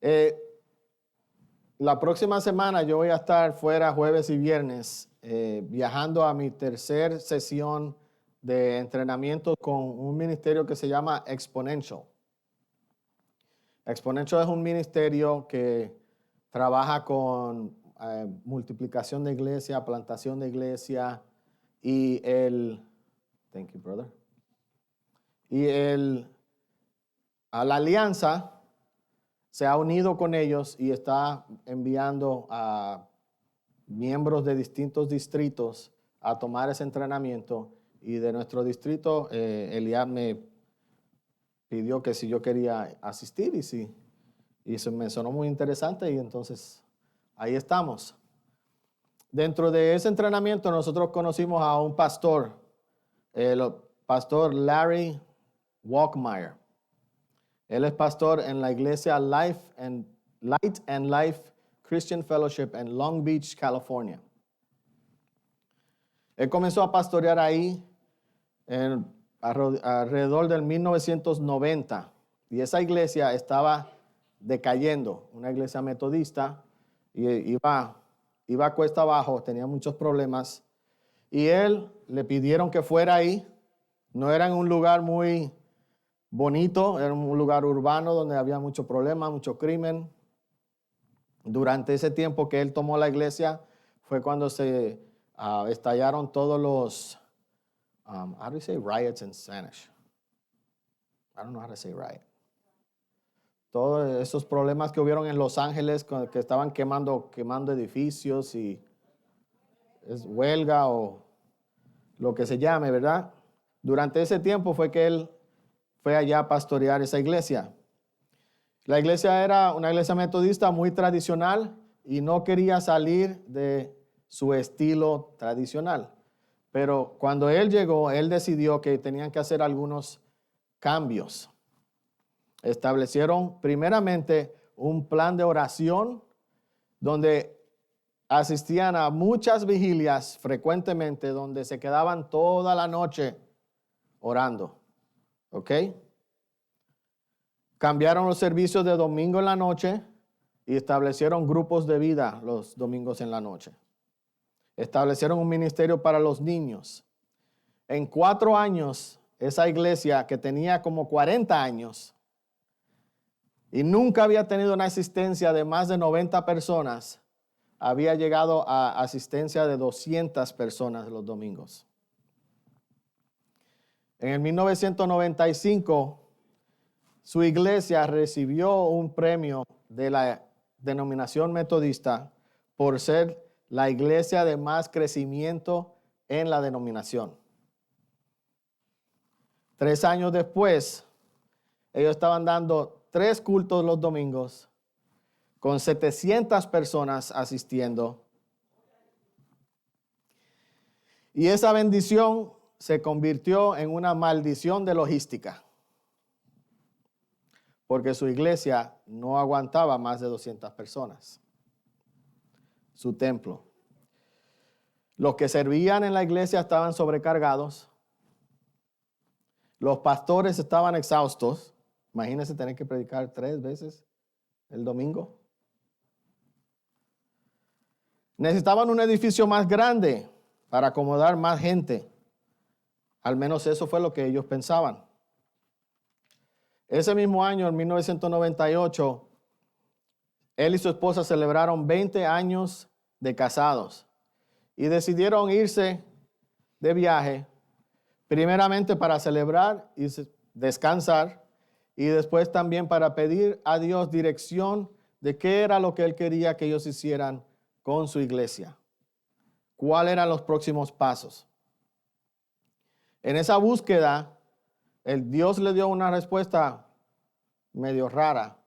Eh, la próxima semana yo voy a estar fuera jueves y viernes viajando a mi tercer sesión de entrenamiento con un ministerio que se llama Exponential. Exponential es un ministerio que trabaja con multiplicación de iglesia, plantación de iglesia y thank you, brother. Y la alianza se ha unido con ellos y está enviando a miembros de distintos distritos a tomar ese entrenamiento. Y de nuestro distrito, Eliab me pidió que si yo quería asistir y se me sonó muy interesante y entonces ahí estamos. Dentro de ese entrenamiento nosotros conocimos a un pastor, el pastor Larry Walkmeyer. Él es pastor en la iglesia Light and Life Christian Fellowship en Long Beach, California. Él comenzó a pastorear ahí alrededor del 1990 y esa iglesia estaba decayendo, una iglesia metodista, y iba cuesta abajo, tenía muchos problemas y él le pidieron que fuera ahí. No era en un lugar muy bonito, era un lugar urbano donde había mucho problema, mucho crimen. Durante ese tiempo que él tomó la iglesia fue cuando se estallaron todos los how do you say riots in Spanish? I don't know how to say riot. Todos esos problemas que hubieron en Los Ángeles, que estaban quemando edificios y es huelga o lo que se llame, ¿verdad? Durante ese tiempo fue que él fue allá a pastorear esa iglesia. La iglesia era una iglesia metodista muy tradicional y no quería salir de su estilo tradicional. Pero cuando él llegó, él decidió que tenían que hacer algunos cambios. Establecieron primeramente un plan de oración donde asistían a muchas vigilias frecuentemente, donde se quedaban toda la noche orando. ¿Ok? Cambiaron los servicios de domingo en la noche y establecieron grupos de vida los domingos en la noche. Establecieron un ministerio para los niños. En 4 años, esa iglesia que tenía como 40 años y nunca había tenido una asistencia de más de 90 personas, había llegado a asistencia de 200 personas los domingos. En el 1995, su iglesia recibió un premio de la denominación metodista por ser la iglesia de más crecimiento en la denominación. 3 años después, ellos estaban dando 3 cultos los domingos con 700 personas asistiendo. Y esa bendición se convirtió en una maldición de logística, porque su iglesia no aguantaba más de 200 personas. Su templo. Los que servían en la iglesia estaban sobrecargados. Los pastores estaban exhaustos. Imagínense tener que predicar 3 veces el domingo. Necesitaban un edificio más grande para acomodar más gente. Al menos eso fue lo que ellos pensaban. Ese mismo año, en 1998, él y su esposa celebraron 20 años de casados y decidieron irse de viaje, primeramente para celebrar y descansar y después también para pedir a Dios dirección de qué era lo que él quería que ellos hicieran con su iglesia. ¿Cuáles eran los próximos pasos? En esa búsqueda, Dios le dio una respuesta medio rara,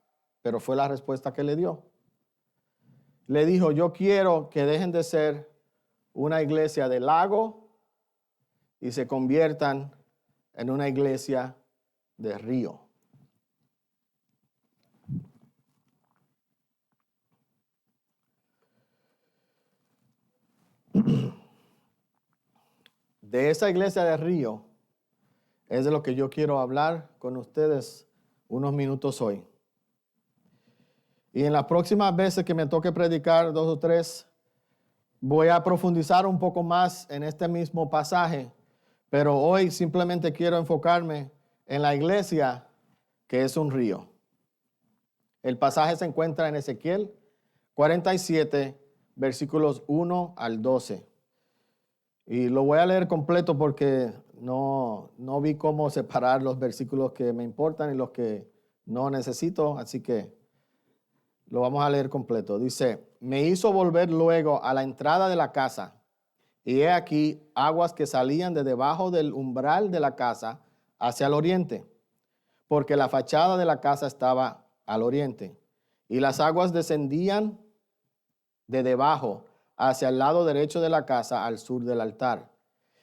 pero fue la respuesta que le dio. Le dijo, yo quiero que dejen de ser una iglesia de lago y se conviertan en una iglesia de río. De esa iglesia de río es de lo que yo quiero hablar con ustedes unos minutos hoy. Y en las próximas veces que me toque predicar 2 o 3, voy a profundizar un poco más en este mismo pasaje. Pero hoy simplemente quiero enfocarme en la iglesia, que es un río. El pasaje se encuentra en Ezequiel 47, versículos 1 al 12. Y lo voy a leer completo porque no vi cómo separar los versículos que me importan y los que no necesito, así que lo vamos a leer completo. Dice, me hizo volver luego a la entrada de la casa, y he aquí aguas que salían de debajo del umbral de la casa hacia el oriente, porque la fachada de la casa estaba al oriente, y las aguas descendían de debajo hacia el lado derecho de la casa al sur del altar.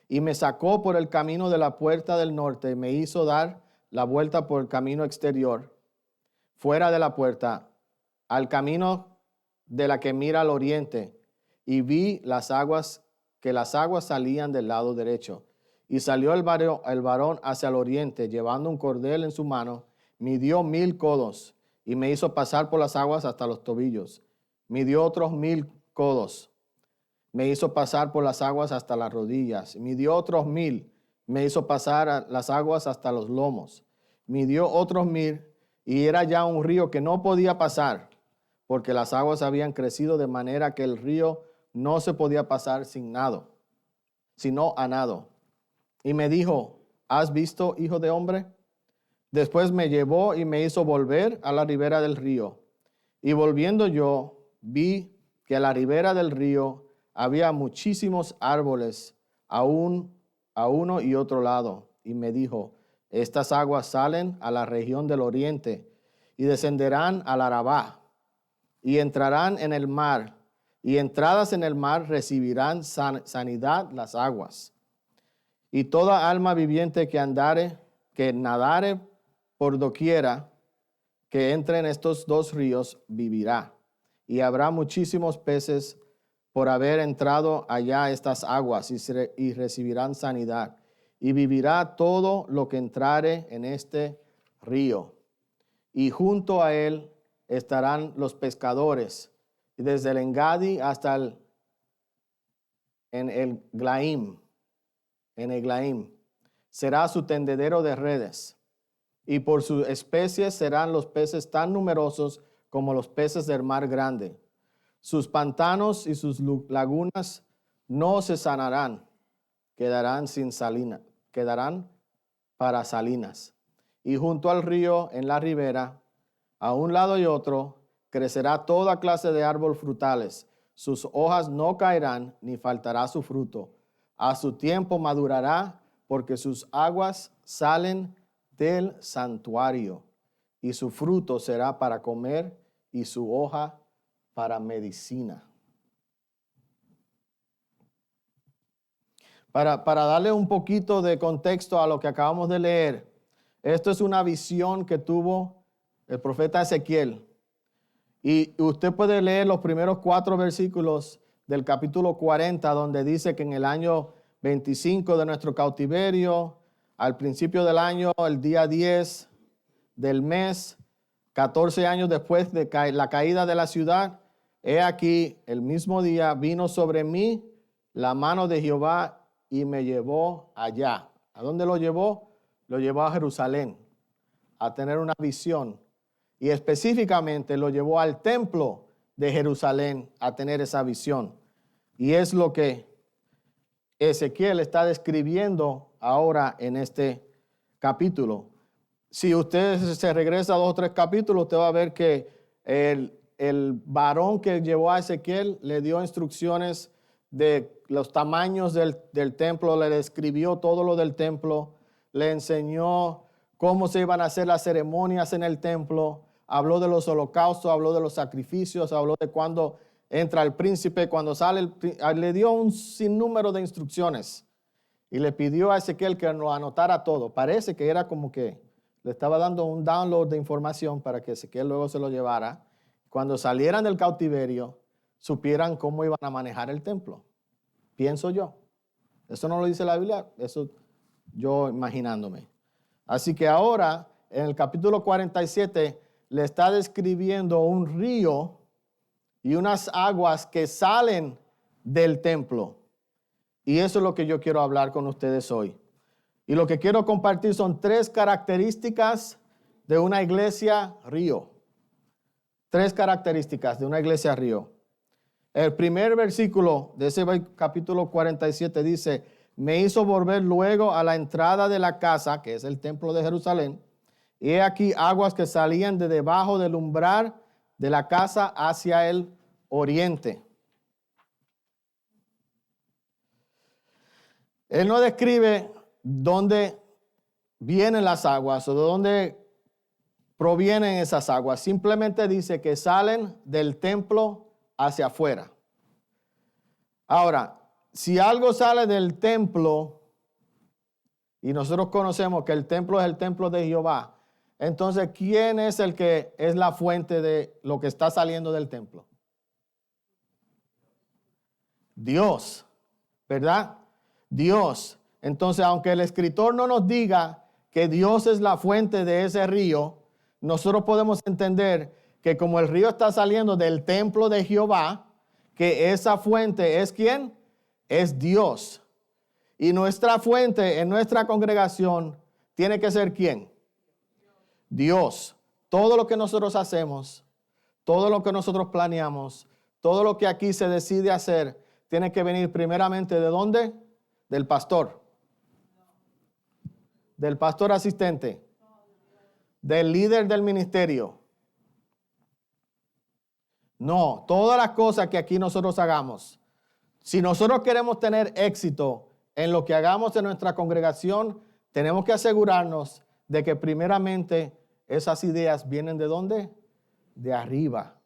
Y me sacó por el camino de la puerta del norte y me hizo dar la vuelta por el camino exterior, fuera de la puerta, al camino de la que mira al oriente, y vi las aguas salían del lado derecho. Y salió el varón hacia el oriente, llevando un cordel en su mano, midió 1000 codos, y me hizo pasar por las aguas hasta los tobillos. Midió otros 1000 codos, me hizo pasar por las aguas hasta las rodillas. Midió otros 1000, me hizo pasar las aguas hasta los lomos. Midió otros 1000, y era ya un río que no podía pasar, porque las aguas habían crecido de manera que el río no se podía pasar sino a nado. Y me dijo, ¿has visto, hijo de hombre? Después me llevó y me hizo volver a la ribera del río. Y volviendo yo, vi que a la ribera del río había muchísimos árboles a uno y otro lado. Y me dijo, estas aguas salen a la región del oriente y descenderán al Arabá y entrarán en el mar, y entradas en el mar recibirán sanidad las aguas. Y toda alma viviente que nadare por doquiera que entre en estos dos ríos vivirá. Y habrá muchísimos peces por haber entrado allá estas aguas, y recibirán sanidad. Y vivirá todo lo que entrare en este río. Y junto a él estarán los pescadores, y desde el Engadi hasta el Eglaim será su tendedero de redes, y por sus especies serán los peces tan numerosos como los peces del mar grande. Sus pantanos y sus lagunas no se sanarán, quedarán para salinas. Y junto al río, en la ribera, a un lado y otro, crecerá toda clase de árboles frutales. Sus hojas no caerán, ni faltará su fruto. A su tiempo madurará, porque sus aguas salen del santuario, y su fruto será para comer, y su hoja para medicina. Para darle un poquito de contexto a lo que acabamos de leer, esto es una visión que tuvo el profeta Ezequiel. Y usted puede leer los primeros 4 versículos del capítulo 40, donde dice que en el año 25 de nuestro cautiverio, al principio del año, el día 10 del mes, 14 años después de la caída de la ciudad, he aquí, el mismo día vino sobre mí la mano de Jehová y me llevó allá. ¿A dónde lo llevó? Lo llevó a Jerusalén, a tener una visión. Y específicamente lo llevó al templo de Jerusalén a tener esa visión. Y es lo que Ezequiel está describiendo ahora en este capítulo. Si usted se regresa a 2 o 3 capítulos, usted va a ver que el varón que llevó a Ezequiel le dio instrucciones de los tamaños del templo, le describió todo lo del templo, le enseñó cómo se iban a hacer las ceremonias en el templo, habló de los holocaustos, habló de los sacrificios, habló de cuando entra el príncipe, cuando sale, le dio un sinnúmero de instrucciones y le pidió a Ezequiel que lo anotara todo. Parece que era como que le estaba dando un download de información para que Ezequiel luego se lo llevara. Cuando salieran del cautiverio, supieran cómo iban a manejar el templo. Pienso yo. Eso no lo dice la Biblia, eso yo imaginándome. Así que ahora, en el capítulo 47, le está describiendo un río y unas aguas que salen del templo. Y eso es lo que yo quiero hablar con ustedes hoy. Y lo que quiero compartir son 3 características de una iglesia río. 3 características de una iglesia río. El primer versículo de ese capítulo 47 dice: me hizo volver luego a la entrada de la casa, que es el templo de Jerusalén, y he aquí aguas que salían de debajo del umbral de la casa hacia el oriente. Él no describe dónde vienen las aguas o de dónde provienen esas aguas. Simplemente dice que salen del templo hacia afuera. Ahora, si algo sale del templo, y nosotros conocemos que el templo es el templo de Jehová, entonces, ¿quién es el que es la fuente de lo que está saliendo del templo? Dios, ¿verdad? Dios. Entonces, aunque el escritor no nos diga que Dios es la fuente de ese río, nosotros podemos entender que como el río está saliendo del templo de Jehová, que esa fuente es ¿quién? Es Dios. Y nuestra fuente en nuestra congregación tiene que ser ¿quién? Dios. Todo lo que nosotros hacemos, todo lo que nosotros planeamos, todo lo que aquí se decide hacer, tiene que venir primeramente ¿de dónde? Del pastor. Del pastor asistente. Del líder del ministerio. No, todas las cosas que aquí nosotros hagamos, si nosotros queremos tener éxito en lo que hagamos en nuestra congregación, tenemos que asegurarnos de que primeramente esas ideas vienen ¿de dónde? De arriba.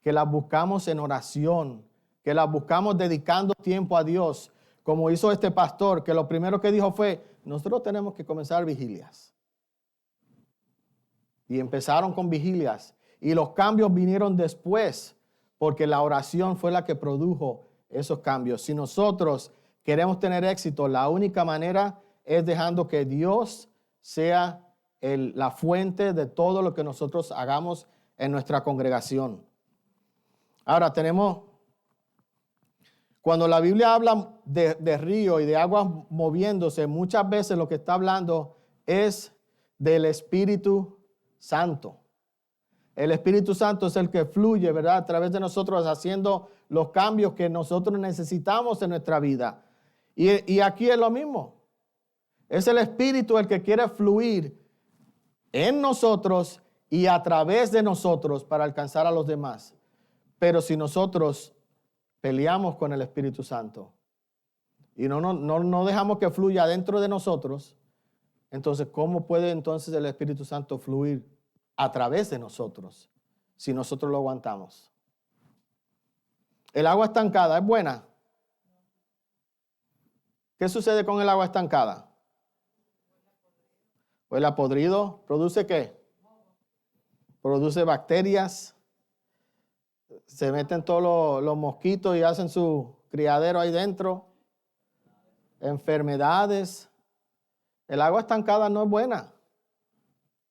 Que las buscamos en oración, que las buscamos dedicando tiempo a Dios, como hizo este pastor, que lo primero que dijo fue: nosotros tenemos que comenzar vigilias. Y empezaron con vigilias. Y los cambios vinieron después, porque la oración fue la que produjo esos cambios. Si nosotros queremos tener éxito, la única manera es dejando que Dios sea la fuente de todo lo que nosotros hagamos en nuestra congregación. Ahora cuando la Biblia habla de río y de aguas moviéndose, muchas veces lo que está hablando es del Espíritu Santo. El Espíritu Santo es el que fluye, ¿verdad?, a través de nosotros, haciendo los cambios que nosotros necesitamos en nuestra vida. Y aquí es lo mismo. Es el Espíritu el que quiere fluir en nosotros y a través de nosotros para alcanzar a los demás. Pero si nosotros peleamos con el Espíritu Santo y no dejamos que fluya dentro de nosotros, entonces, ¿cómo puede entonces el Espíritu Santo fluir a través de nosotros si nosotros lo aguantamos? El agua estancada es buena. ¿Qué sucede con el agua estancada? Huele a podrido. ¿Produce qué? Produce bacterias. Se meten todos los mosquitos y hacen su criadero ahí dentro. Enfermedades. El agua estancada no es buena.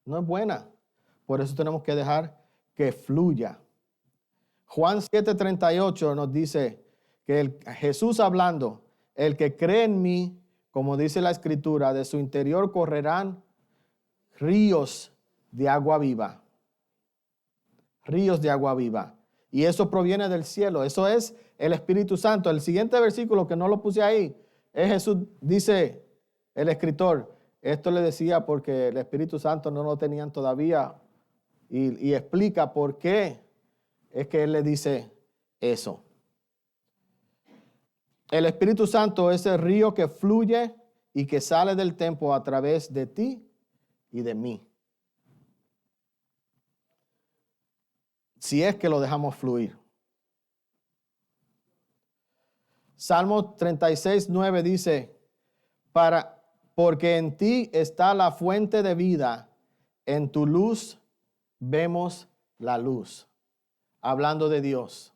No es buena. Por eso tenemos que dejar que fluya. Juan 7:38 nos dice que Jesús hablando: el que cree en mí, como dice la Escritura, de su interior correrán ríos de agua viva. Ríos de agua viva. Y eso proviene del cielo. Eso es el Espíritu Santo. El siguiente versículo, que no lo puse ahí, es Jesús, dice el escritor, esto le decía porque el Espíritu Santo no lo tenían todavía. Y explica por qué es que él le dice eso. El Espíritu Santo es el río que fluye y que sale del templo a través de ti y de mí. Si es que lo dejamos fluir. Salmo 36:9 dice: porque en ti está la fuente de vida, en tu luz vemos la luz. Hablando de Dios.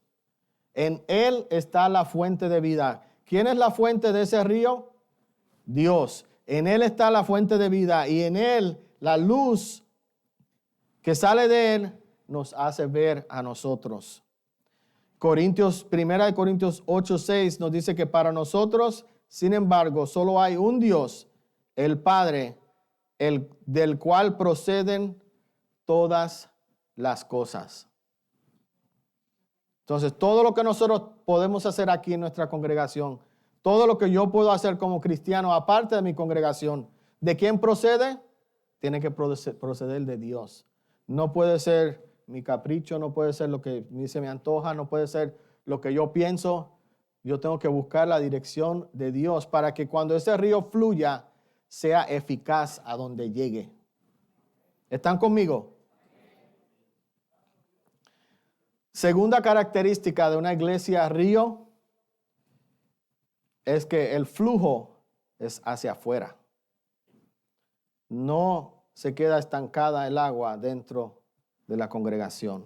En Él está la fuente de vida. ¿Quién es la fuente de ese río? Dios. En Él está la fuente de vida y en Él la luz que sale de Él nos hace ver a nosotros. 1 Corintios 8:6 nos dice que para nosotros, sin embargo, solo hay un Dios, el Padre, del cual proceden todas las cosas. Entonces, todo lo que nosotros podemos hacer aquí en nuestra congregación, todo lo que yo puedo hacer como cristiano, aparte de mi congregación, ¿de quién procede? Tiene que proceder de Dios. No puede ser mi capricho, no puede ser lo que a mí se me antoja, no puede ser lo que yo pienso. Yo tengo que buscar la dirección de Dios para que cuando ese río fluya, sea eficaz a donde llegue. ¿Están conmigo? Segunda característica de una iglesia río es que el flujo es hacia afuera. No se queda estancada el agua dentro de la congregación.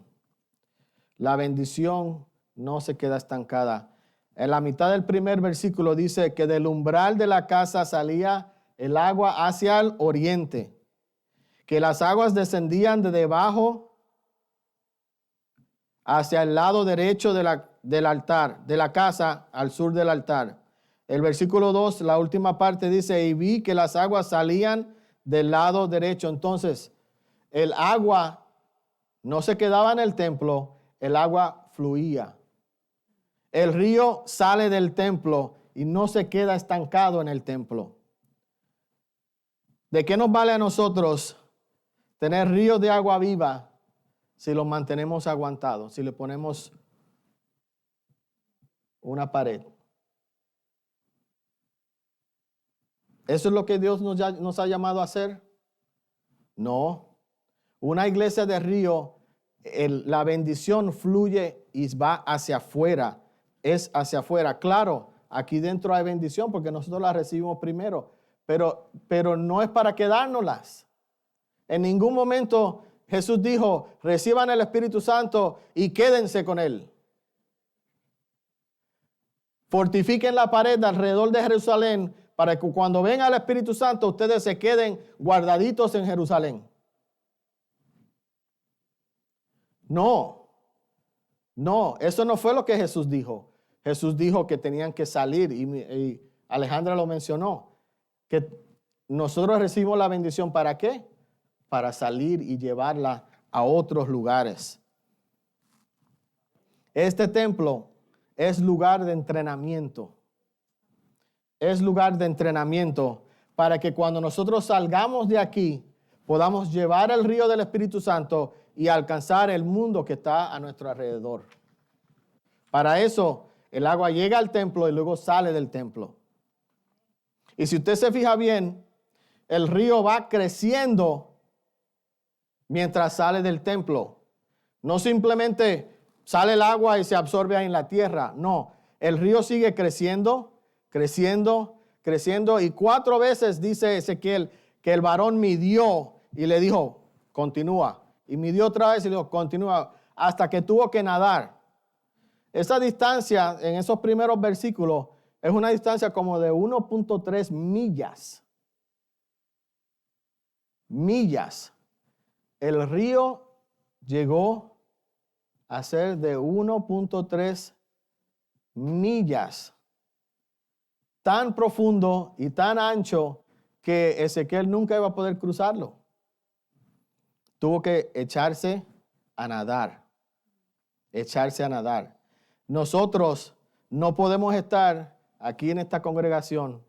La bendición no se queda estancada. En la mitad del primer versículo dice que del umbral de la casa salía el agua hacia el oriente, que las aguas descendían de debajo hacia el lado derecho del altar, de la casa al sur del altar. El versículo 2, la última parte dice, y vi que las aguas salían del lado derecho. Entonces, el agua no se quedaba en el templo, el agua fluía. El río sale del templo y no se queda estancado en el templo. ¿De qué nos vale a nosotros tener ríos de agua viva si los mantenemos aguantados, si le ponemos una pared? ¿Eso es lo que Dios nos ha llamado a hacer? No. Una iglesia de río, la bendición fluye y va hacia afuera. Es hacia afuera. Claro, aquí dentro hay bendición porque nosotros la recibimos primero, pero no es para quedárnoslas. En ningún momento Jesús dijo, reciban el Espíritu Santo y quédense con Él. Fortifiquen la pared alrededor de Jerusalén para que cuando venga el Espíritu Santo ustedes se queden guardaditos en Jerusalén. No, eso no fue lo que Jesús dijo. Jesús dijo que tenían que salir y Alejandra lo mencionó, que nosotros recibimos la bendición ¿para qué? Para salir y llevarla a otros lugares. Este templo es lugar de entrenamiento. Es lugar de entrenamiento para que cuando nosotros salgamos de aquí podamos llevar el río del Espíritu Santo y alcanzar el mundo que está a nuestro alrededor. Para eso, el agua llega al templo y luego sale del templo. Y si usted se fija bien, el río va creciendo mientras sale del templo. No simplemente sale el agua y se absorbe ahí en la tierra. No, el río sigue creciendo, creciendo. Y 4 veces dice Ezequiel que el varón midió y le dijo, continúa. Y midió otra vez y le dijo, continúa, hasta que tuvo que nadar. Esa distancia en esos primeros versículos es una distancia como de 1.3 millas. Millas. El río llegó a ser de 1.3 millas. Tan profundo y tan ancho que Ezequiel nunca iba a poder cruzarlo. Tuvo que echarse a nadar. Echarse a nadar. Nosotros no podemos estar aquí en esta congregación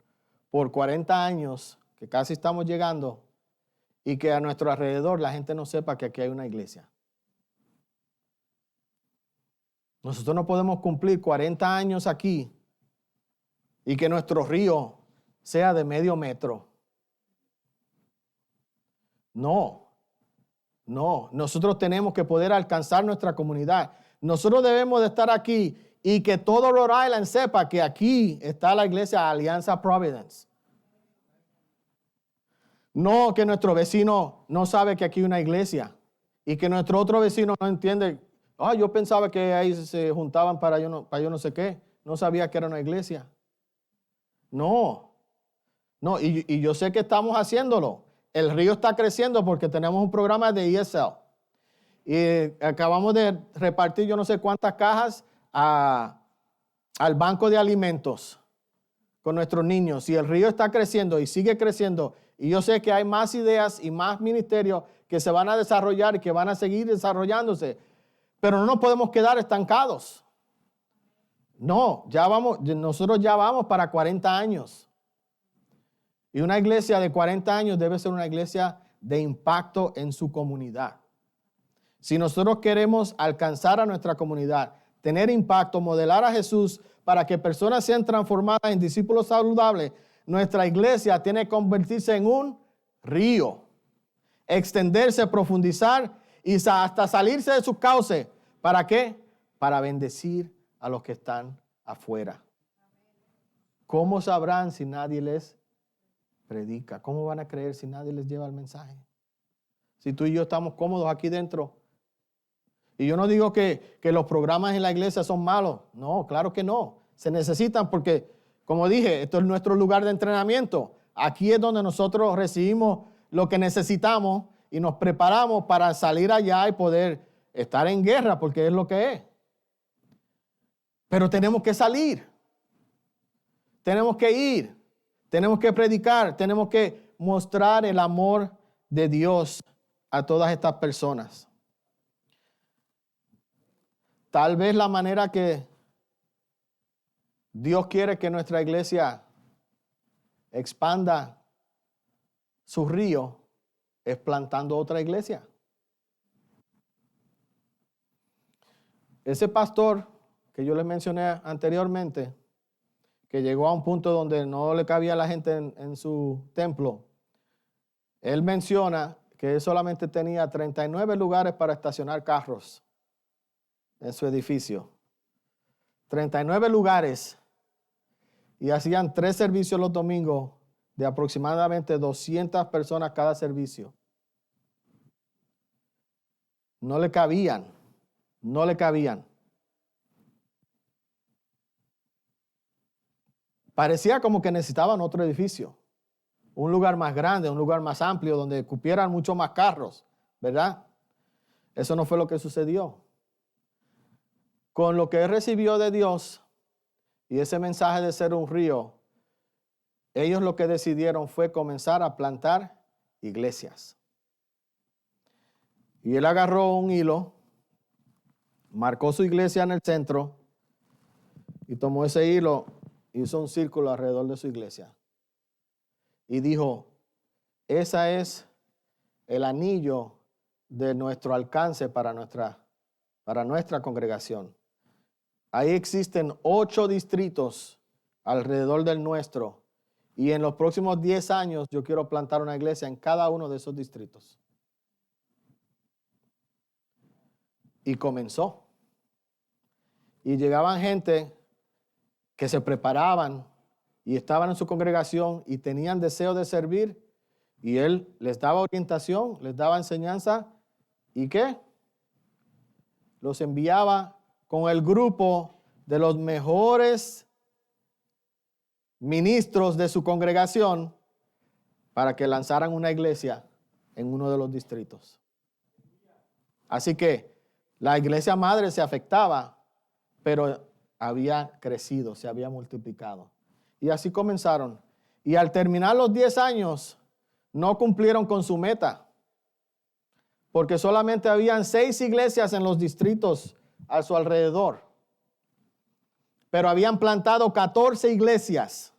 por 40 años, que casi estamos llegando, y que a nuestro alrededor la gente no sepa que aquí hay una iglesia. Nosotros no podemos cumplir 40 años aquí y que nuestro río sea de medio metro. No. Nosotros tenemos que poder alcanzar nuestra comunidad. Nosotros debemos de estar aquí y que todo Rhode Island sepa que aquí está la iglesia Alianza Providence. No que nuestro vecino no sabe que aquí hay una iglesia y que nuestro otro vecino no entiende. Yo pensaba que ahí se juntaban para yo no sé qué. No sabía que era una iglesia. No, y yo sé que estamos haciéndolo. El río está creciendo porque tenemos un programa de ESL. Y acabamos de repartir yo no sé cuántas cajas al banco de alimentos con nuestros niños. Y el río está creciendo y sigue creciendo. Y yo sé que hay más ideas y más ministerios que se van a desarrollar y que van a seguir desarrollándose. Pero no nos podemos quedar estancados. No, nosotros ya vamos para 40 años. Y una iglesia de 40 años debe ser una iglesia de impacto en su comunidad. Si nosotros queremos alcanzar a nuestra comunidad, tener impacto, modelar a Jesús para que personas sean transformadas en discípulos saludables, nuestra iglesia tiene que convertirse en un río, extenderse, profundizar y hasta salirse de sus cauces. ¿Para qué? Para bendecir a los que están afuera. ¿Cómo sabrán si nadie les predica? ¿Cómo van a creer si nadie les lleva el mensaje? Si tú y yo estamos cómodos aquí dentro. Y yo no digo que los programas en la iglesia son malos. No, claro que no. Se necesitan porque, como dije, esto es nuestro lugar de entrenamiento. Aquí es donde nosotros recibimos lo que necesitamos y nos preparamos para salir allá y poder estar en guerra, porque es lo que es. Pero tenemos que salir. Tenemos que ir. Tenemos que predicar. Tenemos que mostrar el amor de Dios a todas estas personas. Tal vez la manera que Dios quiere que nuestra iglesia expanda su río es plantando otra iglesia. Ese pastor que yo les mencioné anteriormente, que llegó a un punto donde no le cabía a la gente en su templo, él menciona que él solamente tenía 39 lugares para estacionar carros en su edificio. 39 lugares. Y hacían 3 servicios los domingos de aproximadamente 200 personas cada servicio. No le cabían. Parecía como que necesitaban otro edificio. Un lugar más grande, un lugar más amplio, donde cupieran mucho más carros, ¿verdad? Eso no fue lo que sucedió. Con lo que él recibió de Dios y ese mensaje de ser un río, ellos lo que decidieron fue comenzar a plantar iglesias. Y él agarró un hilo, marcó su iglesia en el centro y tomó ese hilo, hizo un círculo alrededor de su iglesia. Y dijo, ese es el anillo de nuestro alcance para nuestra congregación. Ahí existen 8 distritos alrededor del nuestro. Y en los próximos 10 años yo quiero plantar una iglesia en cada uno de esos distritos. Y comenzó. Y llegaban gente que se preparaban y estaban en su congregación y tenían deseo de servir. Y él les daba orientación, les daba enseñanza. ¿Y qué? Los enviaba con el grupo de los mejores ministros de su congregación para que lanzaran una iglesia en uno de los distritos. Así que la iglesia madre se afectaba, pero había crecido, se había multiplicado. Y así comenzaron. Y al terminar los 10 años, no cumplieron con su meta, porque solamente habían 6 iglesias en los distritos a su alrededor. Pero habían plantado 14 iglesias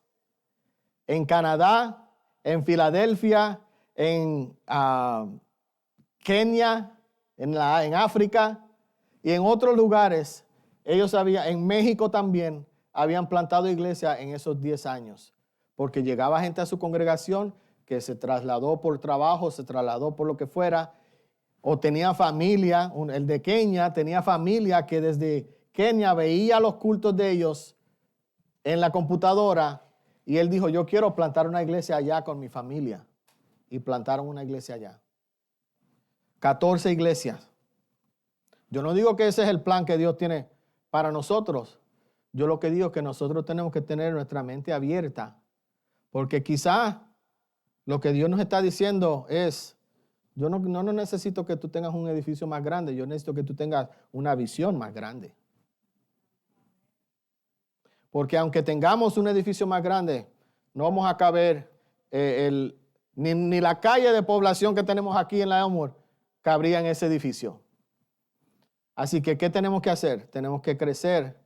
en Canadá, en Filadelfia, en Kenia, en África y en otros lugares. En México también habían plantado iglesias en esos 10 años, porque llegaba gente a su congregación que se trasladó por trabajo, se trasladó por lo que fuera, o tenía familia. El de Kenia tenía familia que desde Kenia veía los cultos de ellos en la computadora y él dijo, yo quiero plantar una iglesia allá con mi familia. Y plantaron una iglesia allá. 14 iglesias. Yo no digo que ese es el plan que Dios tiene para nosotros. Yo lo que digo es que nosotros tenemos que tener nuestra mente abierta, porque quizás lo que Dios nos está diciendo es, Yo no necesito que tú tengas un edificio más grande, yo necesito que tú tengas una visión más grande. Porque aunque tengamos un edificio más grande, no vamos a caber, ni la calle de población que tenemos aquí en la Elmore cabría en ese edificio. Así que, ¿qué tenemos que hacer? Tenemos que crecer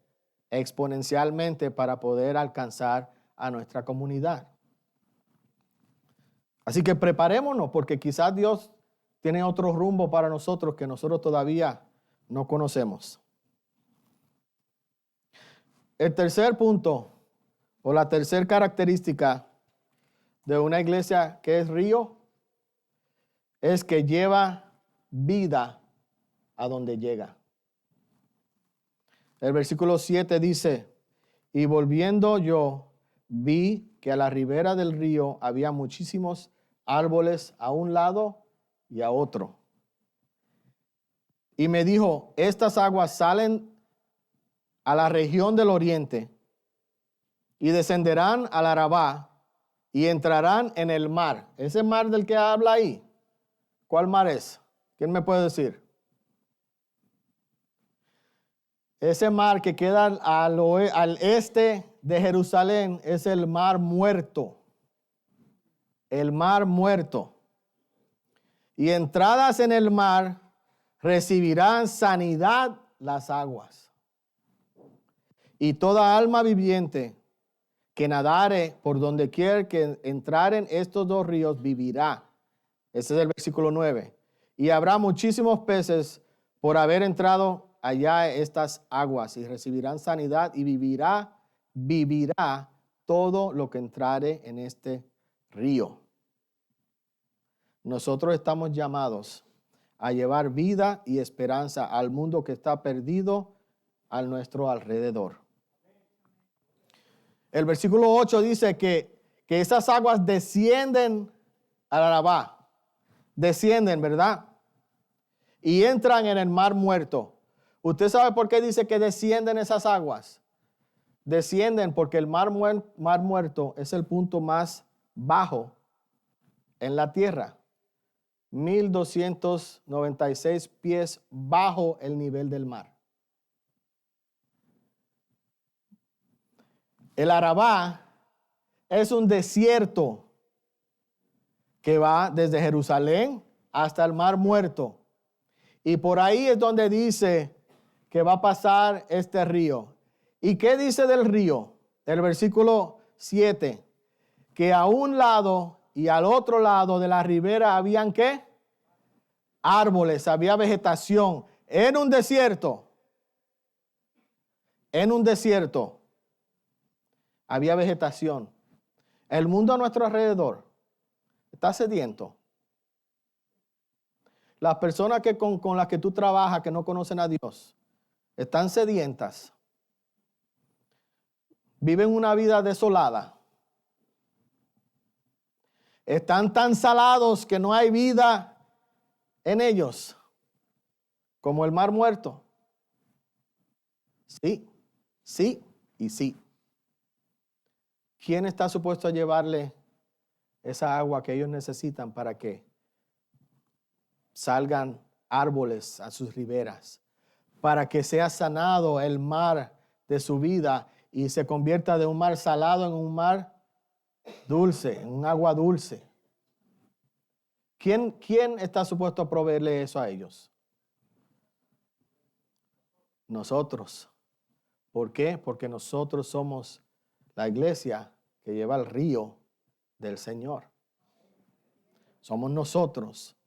exponencialmente para poder alcanzar a nuestra comunidad. Así que preparémonos, porque quizás Dios tiene otro rumbo para nosotros que nosotros todavía no conocemos. El tercer punto, o la tercera característica de una iglesia que es río, es que lleva vida a donde llega. El versículo 7 dice, y volviendo yo, vi que a la ribera del río había muchísimos árboles a un lado y a otro. Y me dijo, estas aguas salen a la región del oriente y descenderán al Arabá y entrarán en el mar. Ese mar del que habla ahí, ¿cuál mar es? ¿Quién me puede decir? Ese mar que queda al este de Jerusalén es el mar muerto. El mar muerto. Y entradas en el mar recibirán sanidad las aguas. Y toda alma viviente que nadare por donde quiera que entraren estos dos ríos vivirá. Ese es el versículo 9. Y habrá muchísimos peces por haber entrado allá estas aguas y recibirán sanidad y vivirá todo lo que entrare en este río. Nosotros estamos llamados a llevar vida y esperanza al mundo que está perdido a nuestro alrededor. El versículo 8 dice que esas aguas descienden al Arabá. Descienden, ¿verdad? Y entran en el mar muerto. ¿Usted sabe por qué dice que descienden esas aguas? Descienden porque el mar muerto es el punto más bajo en la tierra. 1296 pies bajo el nivel del mar. El Arabá es un desierto que va desde Jerusalén hasta el mar muerto. Y por ahí es donde dice que va a pasar este río. ¿Y qué dice del río? El versículo 7. Que a un lado y al otro lado de la ribera habían ¿qué? Árboles, había vegetación. En un desierto. En un desierto había vegetación. El mundo a nuestro alrededor está sediento. Las personas con las que tú trabajas que no conocen a Dios están sedientas. Viven una vida desolada. Están tan salados que no hay vida en ellos, como el mar muerto. Sí, sí y sí. ¿Quién está supuesto a llevarle esa agua que ellos necesitan para que salgan árboles a sus riberas? Para que sea sanado el mar de su vida y se convierta de un mar salado en un mar dulce, en un agua dulce. ¿Quién está supuesto a proveerle eso a ellos? Nosotros. ¿Por qué? Porque nosotros somos la iglesia que lleva el río del Señor. Somos nosotros.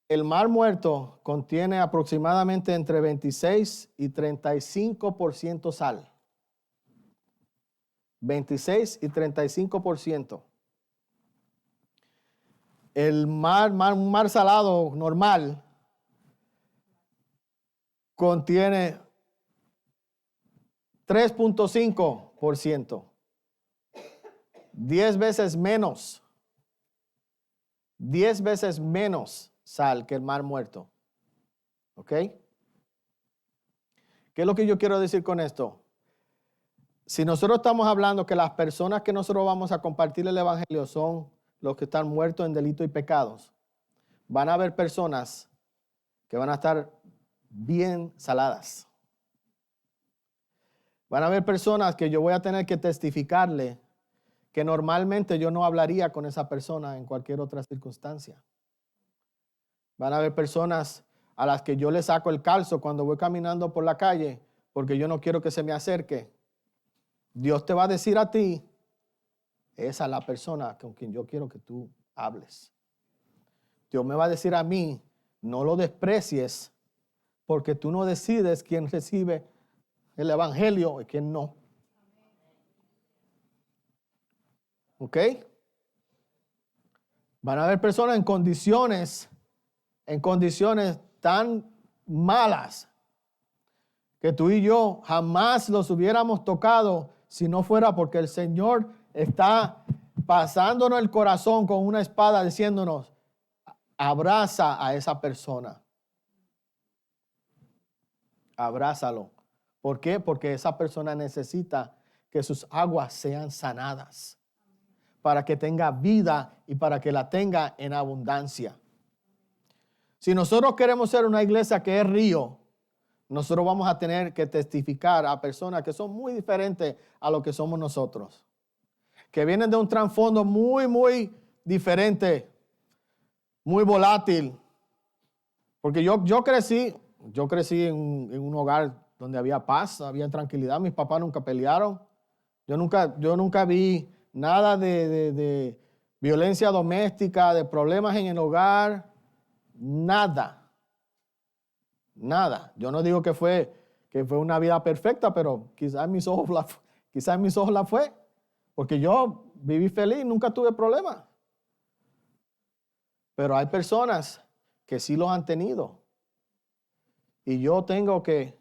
El mar muerto contiene aproximadamente entre 26 y 35% sal. 26 y 35%. Un mar salado normal contiene 3.5%. 10 veces menos. 10 veces menos sal que el mar muerto. ¿Ok? ¿Qué es lo que yo quiero decir con esto? Si nosotros estamos hablando que las personas que nosotros vamos a compartir el evangelio son los que están muertos en delitos y pecados, van a haber personas que van a estar bien saladas. Van a haber personas que yo voy a tener que testificarle que normalmente yo no hablaría con esa persona en cualquier otra circunstancia. Van a haber personas a las que yo le saco el calzo cuando voy caminando por la calle porque yo no quiero que se me acerque. Dios te va a decir a ti, esa es la persona con quien yo quiero que tú hables. Dios me va a decir a mí, no lo desprecies porque tú no decides quién recibe el evangelio y quién no. ¿Ok? Van a haber personas en condiciones tan malas que tú y yo jamás los hubiéramos tocado si no fuera porque el Señor está pasándonos el corazón con una espada diciéndonos, abraza a esa persona. Abrázalo. ¿Por qué? Porque esa persona necesita que sus aguas sean sanadas para que tenga vida y para que la tenga en abundancia. Si nosotros queremos ser una iglesia que es río, nosotros vamos a tener que testificar a personas que son muy diferentes a lo que somos nosotros, que vienen de un trasfondo muy diferente, muy volátil. Porque yo crecí en un hogar donde había paz, había tranquilidad. Mis papás nunca pelearon. Yo nunca vi nada de violencia doméstica, de problemas en el hogar. Nada. Yo no digo que fue una vida perfecta, pero quizás en mis ojos la fue. Porque yo viví feliz, nunca tuve problemas. Pero hay personas que sí los han tenido. Y yo tengo que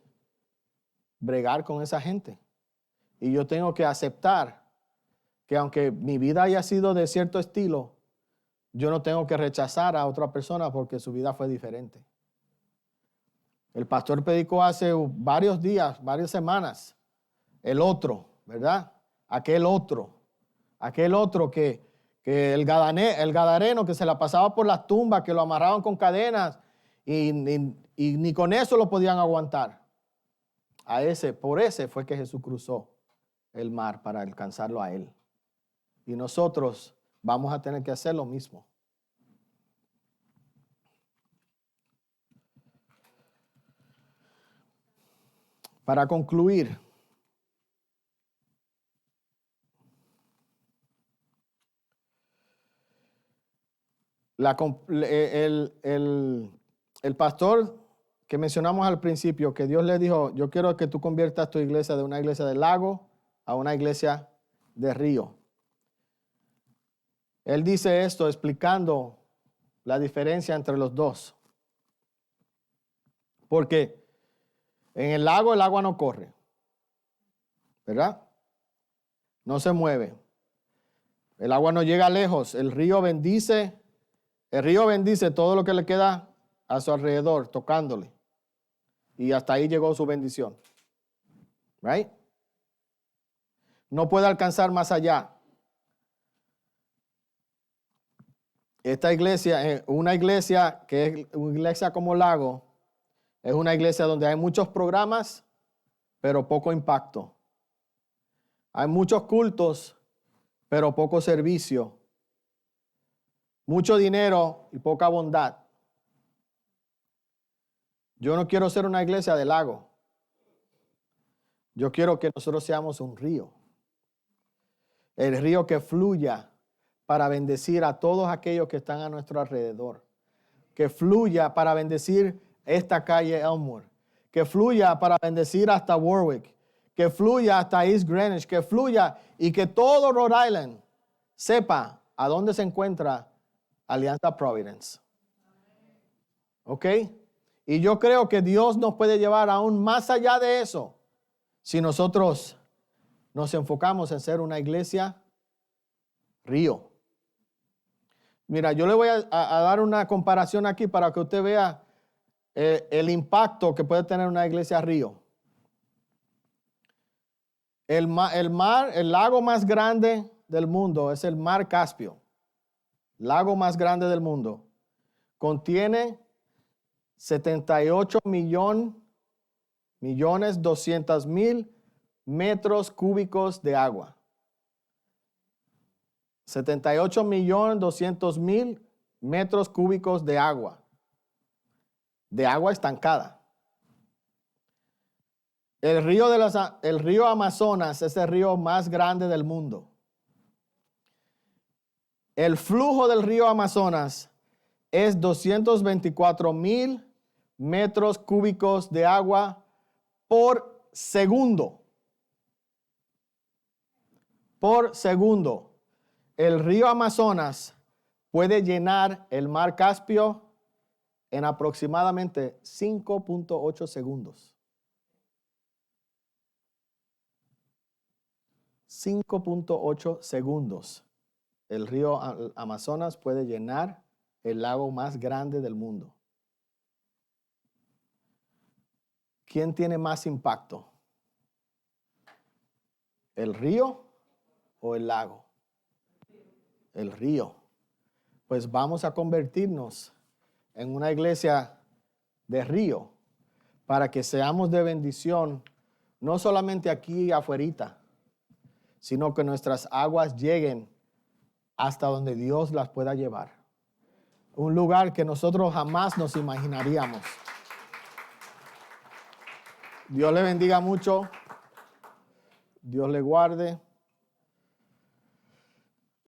bregar con esa gente. Y yo tengo que aceptar que aunque mi vida haya sido de cierto estilo, yo no tengo que rechazar a otra persona porque su vida fue diferente. El pastor predicó hace varios días, varias semanas, el otro, ¿verdad? Aquel otro que el gadareno que se la pasaba por las tumbas, que lo amarraban con cadenas y ni con eso lo podían aguantar. Por ese fue que Jesús cruzó el mar para alcanzarlo a él. Y nosotros vamos a tener que hacer lo mismo. Para concluir, el pastor que mencionamos al principio, que Dios le dijo, yo quiero que tú conviertas tu iglesia de una iglesia de lago a una iglesia de río. Él dice esto explicando la diferencia entre los dos. Porque en el lago el agua no corre, ¿verdad? No se mueve. El agua no llega lejos. El río bendice todo lo que le queda a su alrededor, tocándole. Y hasta ahí llegó su bendición. Right? No puede alcanzar más allá. Esta iglesia, una iglesia que es una iglesia como lago, es una iglesia donde hay muchos programas, pero poco impacto. Hay muchos cultos, pero poco servicio. Mucho dinero y poca bondad. Yo no quiero ser una iglesia de lago. Yo quiero que nosotros seamos un río. El río que fluya para bendecir a todos aquellos que están a nuestro alrededor. Que fluya para bendecir esta calle Elmwood. Que fluya para bendecir hasta Warwick. Que fluya hasta East Greenwich. Que fluya y que todo Rhode Island sepa a dónde se encuentra Alianza Providence. ¿Ok? Y yo creo que Dios nos puede llevar aún más allá de eso si nosotros nos enfocamos en ser una iglesia río. Mira, yo le voy a dar una comparación aquí para que usted vea el impacto que puede tener una iglesia río. El lago más grande del mundo es el mar Caspio. Lago más grande del mundo. Contiene 78.200.000 metros cúbicos de agua. 78.200.000 metros cúbicos de agua estancada. El río Amazonas es el río más grande del mundo. El flujo del río Amazonas es 224.000 metros cúbicos de agua por segundo. Por segundo. El río Amazonas puede llenar el mar Caspio en aproximadamente 5.8 segundos. 5.8 segundos. El río Amazonas puede llenar el lago más grande del mundo. ¿Quién tiene más impacto? ¿El río o el lago? El río. Pues vamos a convertirnos en una iglesia de río para que seamos de bendición, no solamente aquí afuerita, sino que nuestras aguas lleguen hasta donde Dios las pueda llevar. Un lugar que nosotros jamás nos imaginaríamos. Dios le bendiga mucho. Dios le guarde.